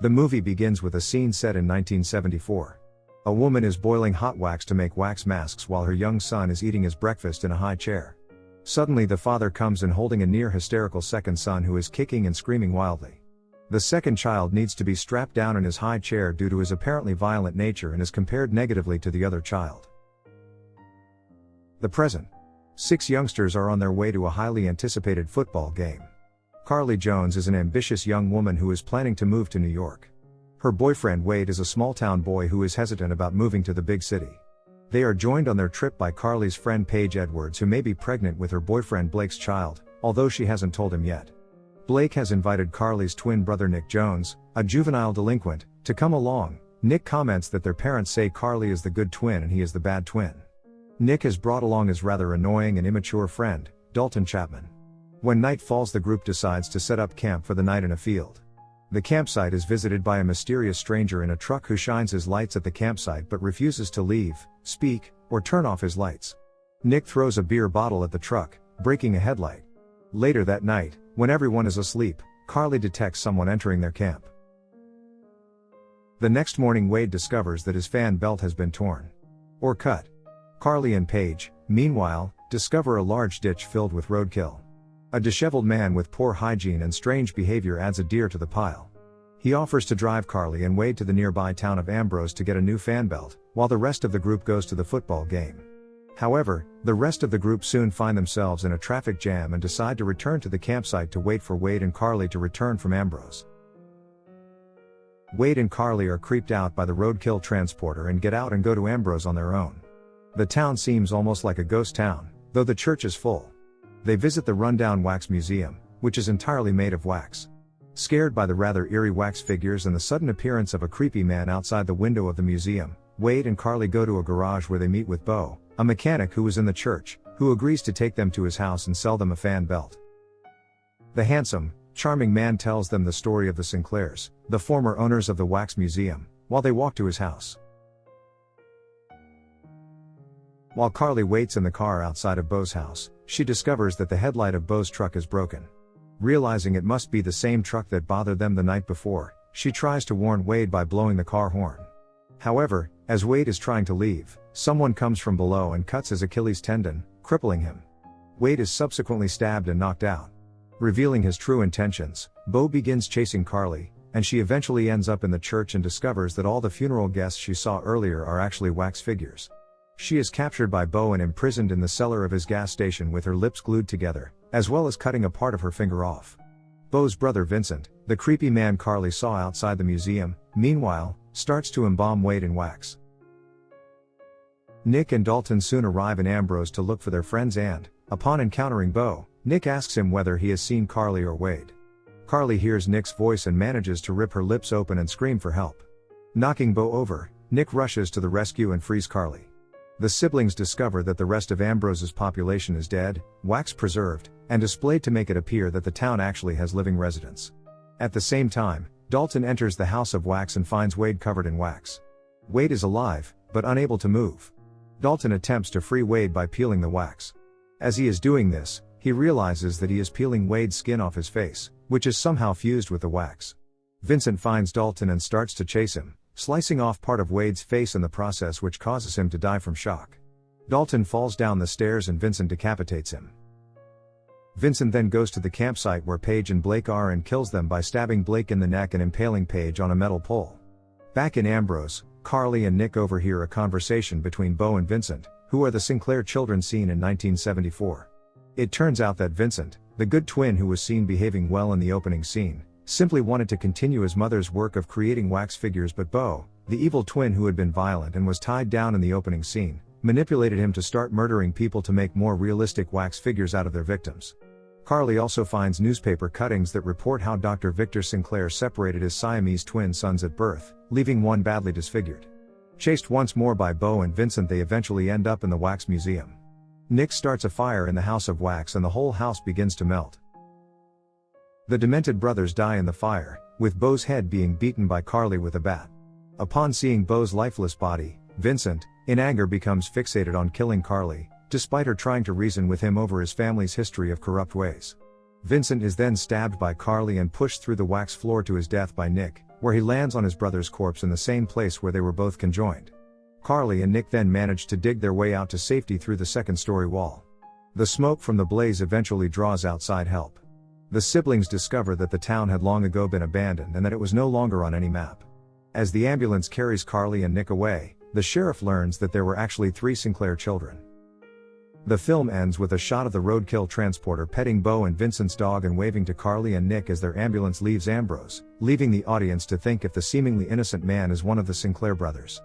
The movie begins with a scene set in 1974. A woman is boiling hot wax to make wax masks while her young son is eating his breakfast in a high chair. Suddenly the father comes in holding a near hysterical second son who is kicking and screaming wildly. The second child needs to be strapped down in his high chair due to his apparently violent nature and is compared negatively to the other child. The present. 6 youngsters are on their way to a highly anticipated football game. Carly Jones is an ambitious young woman who is planning to move to New York. Her boyfriend Wade is a small-town boy who is hesitant about moving to the big city. They are joined on their trip by Carly's friend Paige Edwards, who may be pregnant with her boyfriend Blake's child, although she hasn't told him yet. Blake has invited Carly's twin brother Nick Jones, a juvenile delinquent, to come along. Nick comments that their parents say Carly is the good twin and he is the bad twin. Nick has brought along his rather annoying and immature friend, Dalton Chapman. When night falls, the group decides to set up camp for the night in a field. The campsite is visited by a mysterious stranger in a truck who shines his lights at the campsite but refuses to leave, speak, or turn off his lights. Nick throws a beer bottle at the truck, breaking a headlight. Later that night, when everyone is asleep, Carly detects someone entering their camp. The next morning, Wade discovers that his fan belt has been torn. Or cut. Carly and Paige, meanwhile, discover a large ditch filled with roadkill. A disheveled man with poor hygiene and strange behavior adds a deer to the pile. He offers to drive Carly and Wade to the nearby town of Ambrose to get a new fan belt, while the rest of the group goes to the football game. However, the rest of the group soon find themselves in a traffic jam and decide to return to the campsite to wait for Wade and Carly to return from Ambrose. Wade and Carly are creeped out by the roadkill transporter and get out and go to Ambrose on their own. The town seems almost like a ghost town, though the church is full. They visit the rundown wax museum, which is entirely made of wax. Scared by the rather eerie wax figures and the sudden appearance of a creepy man outside the window of the museum, Wade and Carly go to a garage where they meet with Bo, a mechanic who was in the church, who agrees to take them to his house and sell them a fan belt. The handsome, charming man tells them the story of the Sinclairs, the former owners of the wax museum, while they walk to his house. While Carly waits in the car outside of Bo's house, she discovers that the headlight of Bo's truck is broken. Realizing it must be the same truck that bothered them the night before, she tries to warn Wade by blowing the car horn. However, as Wade is trying to leave, someone comes from below and cuts his Achilles tendon, crippling him. Wade is subsequently stabbed and knocked out. Revealing his true intentions, Bo begins chasing Carly, and she eventually ends up in the church and discovers that all the funeral guests she saw earlier are actually wax figures. She is captured by Bo and imprisoned in the cellar of his gas station with her lips glued together, as well as cutting a part of her finger off. Bo's brother Vincent, the creepy man Carly saw outside the museum, meanwhile, starts to embalm Wade in wax. Nick and Dalton soon arrive in Ambrose to look for their friends and, upon encountering Bo, Nick asks him whether he has seen Carly or Wade. Carly hears Nick's voice and manages to rip her lips open and scream for help. Knocking Bo over, Nick rushes to the rescue and frees Carly. The siblings discover that the rest of Ambrose's population is dead, wax preserved, and displayed to make it appear that the town actually has living residents. At the same time, Dalton enters the house of wax and finds Wade covered in wax. Wade is alive, but unable to move. Dalton attempts to free Wade by peeling the wax. As he is doing this, he realizes that he is peeling Wade's skin off his face, which is somehow fused with the wax. Vincent finds Dalton and starts to chase him, slicing off part of Wade's face in the process, which causes him to die from shock. Dalton falls down the stairs and Vincent decapitates him. Vincent then goes to the campsite where Paige and Blake are and kills them by stabbing Blake in the neck and impaling Paige on a metal pole. Back in Ambrose, Carly and Nick overhear a conversation between Bo and Vincent, who are the Sinclair children seen in 1974. It turns out that Vincent, the good twin who was seen behaving well in the opening scene, simply wanted to continue his mother's work of creating wax figures, but Bo, the evil twin who had been violent and was tied down in the opening scene, manipulated him to start murdering people to make more realistic wax figures out of their victims. Carly also finds newspaper cuttings that report how Dr. Victor Sinclair separated his Siamese twin sons at birth, leaving one badly disfigured. Chased once more by Bo and Vincent, they eventually end up in the wax museum. Nick starts a fire in the house of wax and the whole house begins to melt. The demented brothers die in the fire, with Bo's head being beaten by Carly with a bat. Upon seeing Bo's lifeless body, Vincent, in anger, becomes fixated on killing Carly, despite her trying to reason with him over his family's history of corrupt ways. Vincent is then stabbed by Carly and pushed through the wax floor to his death by Nick, where he lands on his brother's corpse in the same place where they were both conjoined. Carly and Nick then manage to dig their way out to safety through the second-story wall. The smoke from the blaze eventually draws outside help. The siblings discover that the town had long ago been abandoned and that it was no longer on any map. As the ambulance carries Carly and Nick away, the sheriff learns that there were actually 3 Sinclair children. The film ends with a shot of the roadkill transporter petting Bo and Vincent's dog and waving to Carly and Nick as their ambulance leaves Ambrose, leaving the audience to think if the seemingly innocent man is one of the Sinclair brothers.